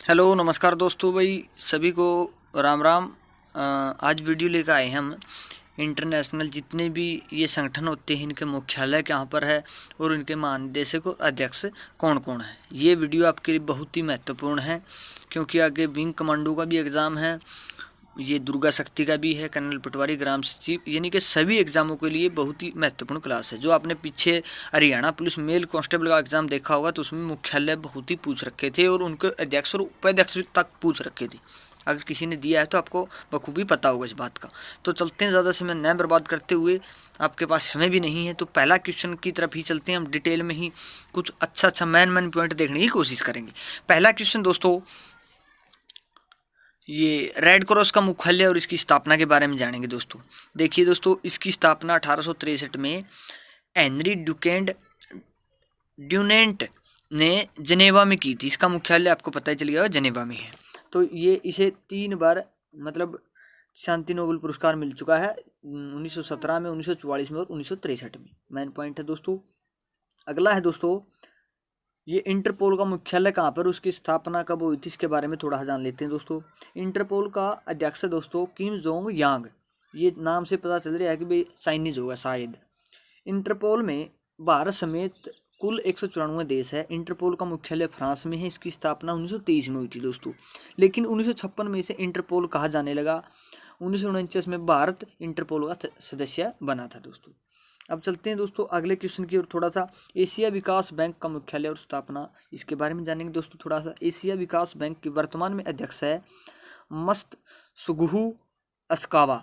Hello नमस्कार दोस्तों भाई सभी को राम राम। आज वीडियो लेकर आए हैं हम इंटरनेशनल जितने भी ये संगठन होते हैं इनके मुख्यालय कहाँ पर है और इनके महानिदेशक और अध्यक्ष कौन कौन है। ये वीडियो आपके लिए बहुत ही महत्वपूर्ण है क्योंकि आगे विंग कमांडो का भी एग्ज़ाम है, ये दुर्गा शक्ति का भी है, कर्नल पटवारी ग्राम सचिव, यानी कि सभी एग्जामों के लिए बहुत ही महत्वपूर्ण क्लास है। जो आपने पीछे हरियाणा पुलिस मेल कांस्टेबल का एग्जाम देखा होगा तो उसमें मुख्यालय बहुत ही पूछ रखे थे और उनके अध्यक्ष और उपाध्यक्ष तक पूछ रखे थे। अगर किसी ने दिया है तो आपको बखूबी पता होगा इस बात का। तो चलते हैं, ज़्यादा समय न बर्बाद करते हुए, आपके पास समय भी नहीं है तो पहला क्वेश्चन की तरफ ही चलते हैं। हम डिटेल में ही कुछ अच्छा मेन पॉइंट देखने की कोशिश करेंगे। पहला क्वेश्चन दोस्तों, ये रेड क्रॉस का मुख्यालय और इसकी स्थापना के बारे में जानेंगे दोस्तों। देखिए दोस्तों, इसकी स्थापना 1863 में हेनरी ड्यूनेंट ने जनेवा में की थी। इसका मुख्यालय आपको पता ही चल गया जनेवा में है। तो ये इसे 3 बार मतलब शांति नोबेल पुरस्कार मिल चुका है, 1917 में, 1944 में और 1963 में। मेन पॉइंट है दोस्तों। अगला है दोस्तों, ये इंटरपोल का मुख्यालय कहाँ पर, उसकी स्थापना कब हुई थी, इसके बारे में थोड़ा जान लेते हैं दोस्तों। इंटरपोल का अध्यक्ष है दोस्तों किम जोंग यांग। ये नाम से पता चल रहा है कि भाई चाइनीज होगा शायद। इंटरपोल में भारत समेत कुल 194 देश है। इंटरपोल का मुख्यालय फ्रांस में है। इसकी स्थापना 1923 में हुई थी दोस्तों, लेकिन 1956 में इसे इंटरपोल कहा जाने लगा। 1949 में भारत इंटरपोल का सदस्य बना था दोस्तों। अब चलते हैं दोस्तों अगले क्वेश्चन की ओर थोड़ा सा। एशिया विकास बैंक का मुख्यालय और स्थापना, इसके बारे में जानेंगे दोस्तों थोड़ा सा। एशिया विकास बैंक के वर्तमान में अध्यक्ष है मस्त सुगुहू अस्कावा।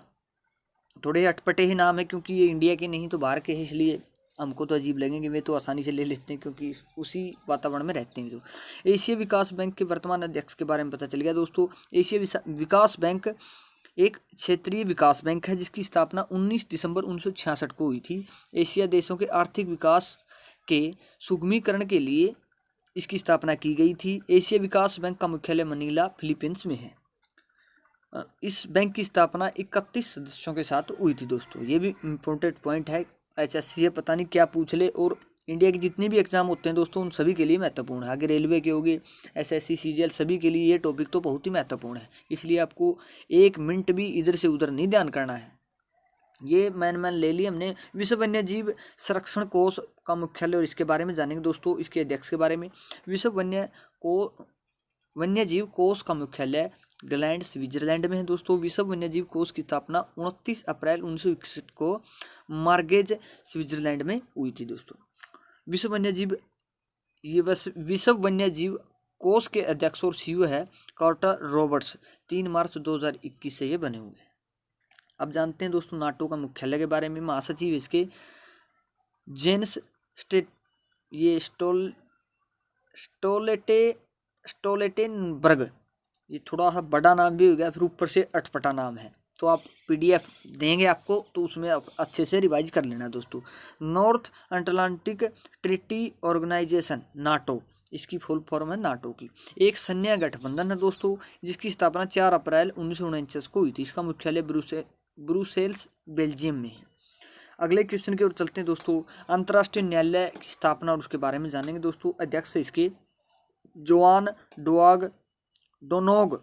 थोड़े अटपटे ही नाम है क्योंकि ये इंडिया के नहीं तो बाहर के हैं, इसलिए हमको तो अजीब लगेंगे, वे तो आसानी से ले लेते हैं क्योंकि उसी वातावरण में रहते हैं। तो एशिया विकास बैंक के वर्तमान अध्यक्ष के बारे में पता चल गया दोस्तों। एशिया विकास बैंक एक क्षेत्रीय विकास बैंक है जिसकी स्थापना 19 दिसंबर 1966 को हुई थी। एशिया देशों के आर्थिक विकास के सुगमीकरण के लिए इसकी स्थापना की गई थी। एशिया विकास बैंक का मुख्यालय मनीला फिलीपींस में है। इस बैंक की स्थापना 31 सदस्यों के साथ हुई थी दोस्तों। ये भी इम्पोर्टेंट पॉइंट है, HSC है पता नहीं क्या पूछ ले। और इंडिया के जितने भी एग्जाम होते हैं दोस्तों उन सभी के लिए महत्वपूर्ण है। आगे रेलवे के होंगे, SSC CGL, सभी के लिए ये टॉपिक तो बहुत ही महत्वपूर्ण है, इसलिए आपको 1 मिनट भी इधर से उधर नहीं ध्यान करना है। ये मैन ले लिए हमने। विश्व वन्यजीव संरक्षण कोष का मुख्यालय और इसके बारे में जानेंगे दोस्तों, इसके अध्यक्ष के बारे में। विश्व वन्यजीव कोष का मुख्यालय ग्लैंड स्विट्जरलैंड में है दोस्तों। विश्व वन्यजीव कोष की स्थापना 29 अप्रैल 1961 को मार्गेज स्विट्जरलैंड में हुई थी दोस्तों। विश्व वन्यजीव कोष के अध्यक्ष और CEO है कार्टर रॉबर्ट्स। 3 मार्च 2021 से ये बने हुए हैं। अब जानते हैं दोस्तों नाटो का मुख्यालय के बारे में। महासचिव इसके जेन्स स्टोलेटेनबर्ग। ये थोड़ा सा बड़ा नाम भी हो गया, फिर ऊपर से अटपटा नाम है, तो आप PDF देंगे आपको तो उसमें आप अच्छे से रिवाइज कर लेना दोस्तों। North Atlantic Treaty Organization NATO, इसकी फुल फॉर्म है नाटो की, एक सैन्य गठबंधन है दोस्तों जिसकी स्थापना 4 अप्रैल 1949 को हुई थी। इसका मुख्यालय ब्रुसेल्स बेल्जियम में है। अगले क्वेश्चन की ओर चलते हैं दोस्तों। अंतर्राष्ट्रीय न्यायालय की स्थापना और उसके बारे में जानेंगे दोस्तों। अध्यक्ष इसके जोआन डोनोग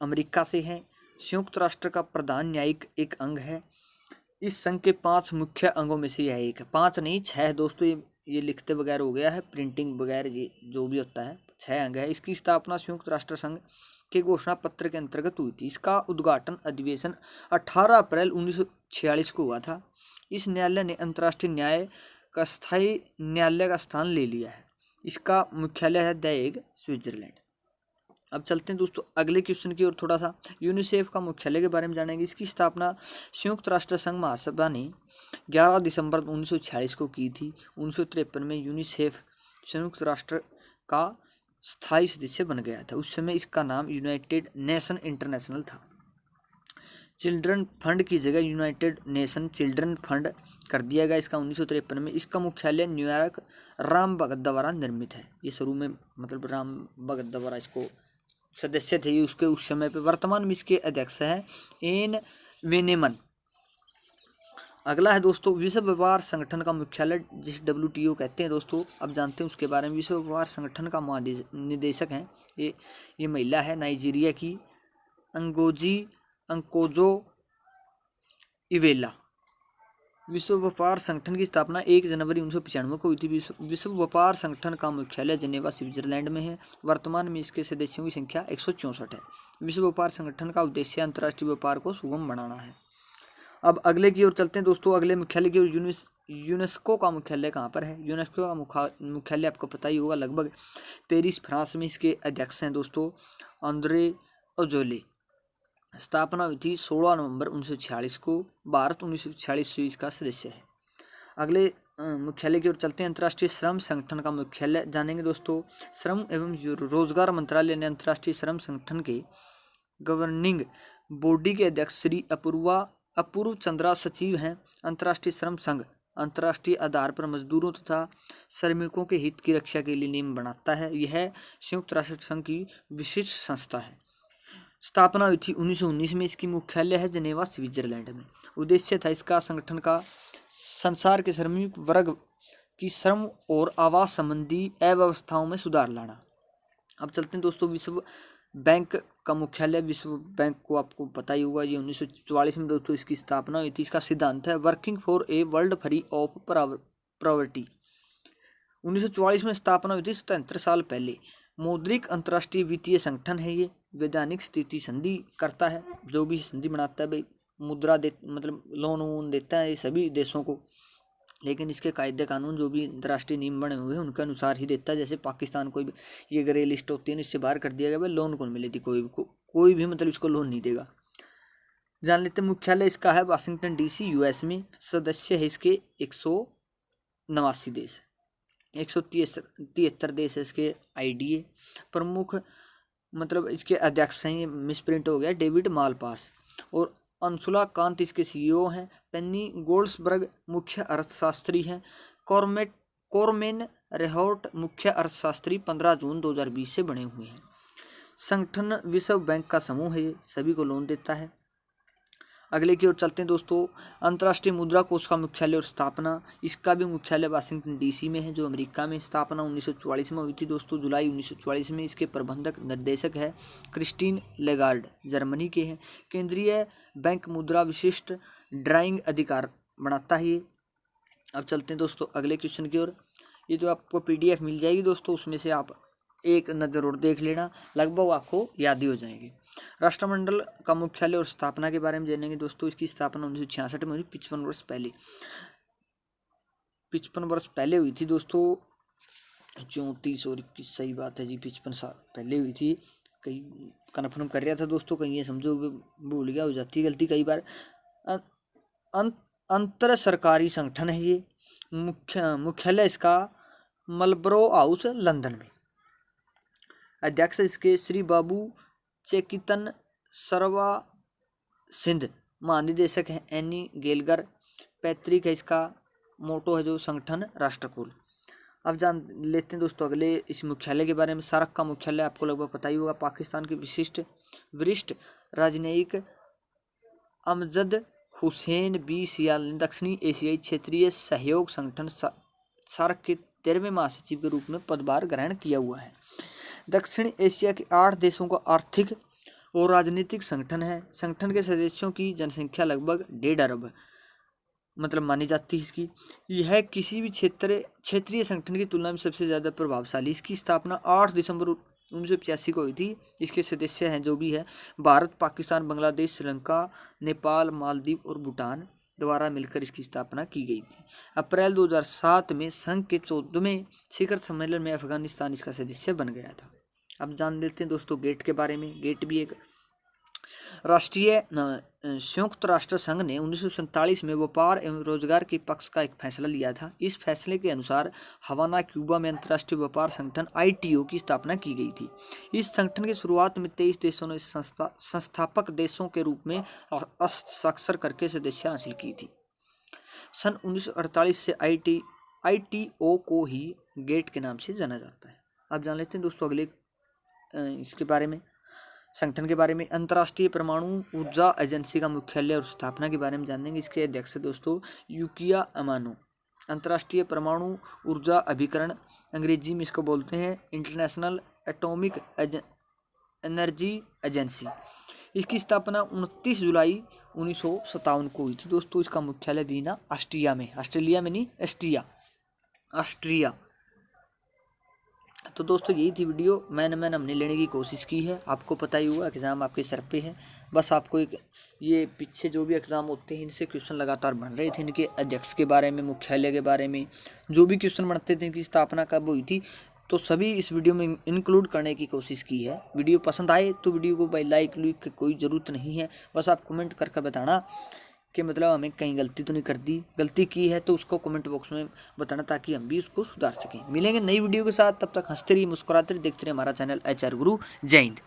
अमेरिका से हैं। संयुक्त राष्ट्र का प्रधान न्यायिक एक अंग है। इस संघ के 5 मुख्य अंगों में से यह एक है। 5 नहीं 6 दोस्तों, ये लिखते वगैरह हो गया है, प्रिंटिंग वगैरह ये जो भी होता है, 6 अंग है। इसकी स्थापना संयुक्त राष्ट्र संघ के घोषणा पत्र के अंतर्गत हुई थी। इसका उद्घाटन अधिवेशन 18 अप्रैल 1946 को हुआ था। इस न्यायालय ने अंतर्राष्ट्रीय न्याय का स्थायी न्यायालय का स्थान ले लिया है। इसका मुख्यालय है द हेग, स्विट्जरलैंड। अब चलते हैं दोस्तों अगले क्वेश्चन की ओर थोड़ा सा। यूनिसेफ का मुख्यालय के बारे में जानेंगे। इसकी स्थापना संयुक्त राष्ट्र संघ महासभा ने 11 दिसंबर 1946 को की थी। 1953 में यूनिसेफ संयुक्त राष्ट्र का स्थायी सदस्य बन गया था। उस समय इसका नाम यूनाइटेड नेशन इंटरनेशनल था। चिल्ड्रन फंड की जगह यूनाइटेड नेशन चिल्ड्रन फंड कर दिया गया इसका 1953 में। इसका मुख्यालय न्यूयॉर्क राम भगत द्वारा निर्मित है। ये शुरू में मतलब राम भगत द्वारा इसको सदस्य थे उसके उस समय पे। वर्तमान में इसके अध्यक्ष हैं एन वेनेमन। अगला है दोस्तों विश्व व्यापार संगठन का मुख्यालय, जिसे WTO कहते हैं दोस्तों। अब जानते हैं उसके बारे में। विश्व व्यापार संगठन का महानिदेशक हैं ये महिला है, नाइजीरिया की अंगोजी अंकोजो इवेला। विश्व व्यापार संगठन की स्थापना 1 जनवरी 1995 को हुई थी। विश्व व्यापार संगठन का मुख्यालय जेनेवा स्विट्जरलैंड में है। वर्तमान में इसके सदस्यों की संख्या 164 है। विश्व व्यापार संगठन का उद्देश्य अंतर्राष्ट्रीय व्यापार को सुगम बनाना है। अब अगले की ओर चलते हैं दोस्तों। अगले मुख्यालय की ओर। यूनेस्को का मुख्यालय कहाँ पर है? यूनेस्को का मुख्यालय आपको पता ही होगा लगभग पेरिस फ्रांस में। इसके अध्यक्ष हैं दोस्तों आंद्रे अजोले। स्थापना हुई थी 16 नवंबर 1946 को। भारत 1946 से इसका सदस्य है। अगले मुख्यालय की ओर चलते हैं। अंतर्राष्ट्रीय श्रम संगठन का मुख्यालय जानेंगे दोस्तों। श्रम एवं रोजगार मंत्रालय ने अंतर्राष्ट्रीय श्रम संगठन के गवर्निंग बॉडी के अध्यक्ष श्री अपूर्व चंद्रा सचिव हैं। अंतर्राष्ट्रीय श्रम संघ अंतर्राष्ट्रीय आधार पर मजदूरों तथा श्रमिकों के हित की रक्षा के लिए नियम बनाता है। यह संयुक्त राष्ट्र संघ की विशिष्ट संस्था है। स्थापना हुई थी 1919 में। इसकी मुख्यालय है जेनेवा स्विट्जरलैंड में। उद्देश्य था इसका संगठन का संसार के श्रमिक वर्ग की श्रम और आवास संबंधी अव्यवस्थाओं में सुधार लाना। अब चलते हैं दोस्तों विश्व बैंक का मुख्यालय। विश्व बैंक को आपको पता ही होगा, ये 1944 में दोस्तों इसकी स्थापना हुई थी। इसका सिद्धांत है working for a world free of poverty. 1944 में स्थापना हुई थी, 77 साल पहले। मौद्रिक अंतर्राष्ट्रीय वित्तीय संगठन है ये। वैधानिक स्थिति संधि करता है, जो भी संधि बनाता है भाई मुद्रा दे मतलब लोन वोन देता है ये सभी देशों को। लेकिन इसके कायदे कानून जो भी अंतर्राष्ट्रीय नियम बने हुए हैं उनके अनुसार ही देता है। जैसे पाकिस्तान कोई भी ये ग्रे लिस्ट होती है इससे बाहर कर दिया गया भाई, लोन कौन मिलेगी, कोई भी मतलब इसको लोन नहीं देगा। जान लेते मुख्यालय इसका है वाशिंगटन DC US में। सदस्य है इसके 189 देश, 173 देश है इसके IDA। प्रमुख मतलब इसके अध्यक्ष हैं, ये मिसप्रिंट हो गया, डेविड मालपास और अंशुला कांत इसके CEO हैं। पेनी गोल्ड्सबर्ग मुख्य अर्थशास्त्री हैं। कॉरमेन रेहॉर्ट मुख्य अर्थशास्त्री 15 जून 2020 से बने हुए हैं। संगठन विश्व बैंक का समूह है, ये सभी को लोन देता है। अगले की ओर चलते हैं दोस्तों। अंतर्राष्ट्रीय मुद्रा कोष का मुख्यालय और स्थापना। इसका भी मुख्यालय वाशिंगटन DC में है, जो अमेरिका में। स्थापना 1944 में हुई थी दोस्तों, जुलाई 1944 में। इसके प्रबंधक निर्देशक है क्रिस्टीन लेगार्ड, जर्मनी के हैं। केंद्रीय बैंक मुद्रा विशिष्ट ड्राइंग अधिकार बनाता है ये। अब चलते हैं दोस्तों अगले क्वेश्चन की ओर। ये जो आपको PDF मिल जाएगी दोस्तों, उसमें से आप एक नज़र और देख लेना, लगभग आपको याद ही हो जाएंगे। राष्ट्रमंडल का मुख्यालय और स्थापना के बारे में जानेंगे दोस्तों। इसकी स्थापना 1966 में हुई, 55 वर्ष पहले 55 वर्ष पहले हुई थी दोस्तों। 34 और 21 सही बात है जी, 55 साल पहले हुई थी। कहीं कन्फर्म कर रहा था दोस्तों, कहीं ये समझो भूल गया, हो जाती है गलती कई बार। अंतर सरकारी संगठन है ये। मुख्यालय इसका मलब्रो हाउस लंदन में। अध्यक्ष इसके श्री बाबू चेकितन सरवा सिंध। महानिदेशक है एनी गेलगर। पैतृक है इसका मोटो है जो संगठन राष्ट्रकुल। अब जान लेते हैं दोस्तों अगले इस मुख्यालय के बारे में। सार्क का मुख्यालय आपको लगभग पता ही होगा। पाकिस्तान के वरिष्ठ राजनयिक अमजद हुसैन बी सियाल ने दक्षिणी एशियाई क्षेत्रीय सहयोग संगठन सार्क के 13वें महासचिव के रूप में पदभार ग्रहण किया हुआ है। दक्षिण एशिया के 8 देशों का आर्थिक और राजनीतिक संगठन है। संगठन के सदस्यों की जनसंख्या लगभग 1.5 अरब मतलब मानी जाती है इसकी। यह किसी भी क्षेत्रीय संगठन की तुलना में सबसे ज़्यादा प्रभावशाली। इसकी स्थापना 8 दिसंबर 1985 को हुई थी। इसके सदस्य हैं जो भी है भारत, पाकिस्तान, बांग्लादेश, श्रीलंका, नेपाल, मालदीव और भूटान द्वारा मिलकर इसकी स्थापना की गई थी। अप्रैल 2007 में संघ के 14वें शिखर सम्मेलन में अफगानिस्तान इसका सदस्य बन गया था। अब जान लेते हैं दोस्तों गेट के बारे में। गेट भी एक राष्ट्रीय संयुक्त राष्ट्र संघ ने 1947 में व्यापार एवं रोजगार के पक्ष का एक फैसला लिया था। इस फैसले के अनुसार हवाना, क्यूबा में अंतर्राष्ट्रीय व्यापार संगठन ITO की स्थापना की गई थी। इस संगठन की शुरुआत में 23 देशों ने संस्थापक देशों के रूप में हस्ताक्षर करके सदस्य हासिल की थी। सन 1948 से ITO को ही गेट के नाम से जाना जाता है। अब जान लेते हैं दोस्तों अगले इसके बारे में। संगठन के बारे में, अंतर्राष्ट्रीय परमाणु ऊर्जा एजेंसी का मुख्यालय और स्थापना के बारे में जानेंगे। इसके अध्यक्ष दोस्तों युकिया अमानो। अंतर्राष्ट्रीय परमाणु ऊर्जा अभिकरण, अंग्रेजी में इसको बोलते हैं इंटरनेशनल एटॉमिक एनर्जी एजेंसी। इसकी स्थापना 29 जुलाई 1957 को हुई थी दोस्तों। इसका मुख्यालय वीना ऑस्ट्रिया में, ऑस्ट्रेलिया में नहीं, ऑस्ट्रिया। तो दोस्तों यही थी वीडियो, मैन हमने लेने की कोशिश की है। आपको पता ही हुआ एग्ज़ाम आपके सर पे है, बस आपको एक ये पीछे जो भी एग्ज़ाम होते हैं इनसे क्वेश्चन लगातार बन रहे थे, इनके अध्यक्ष के बारे में, मुख्यालय के बारे में जो भी क्वेश्चन बनते थे, इनकी स्थापना कब हुई थी, तो सभी इस वीडियो में इंक्लूड करने की कोशिश की है। वीडियो पसंद आए तो वीडियो को भाई लाइक की कोई ज़रूरत नहीं है, बस आप कमेंट करके बताना कि मतलब हमें कहीं गलती तो नहीं कर दी, गलती की है तो उसको कमेंट बॉक्स में बताना ताकि हम भी उसको सुधार सकें। मिलेंगे नई वीडियो के साथ, तब तक हंसते रहिए, मुस्कुराते रहिए, देखते रहिए हमारा चैनल HR गुरु। जय हिंद।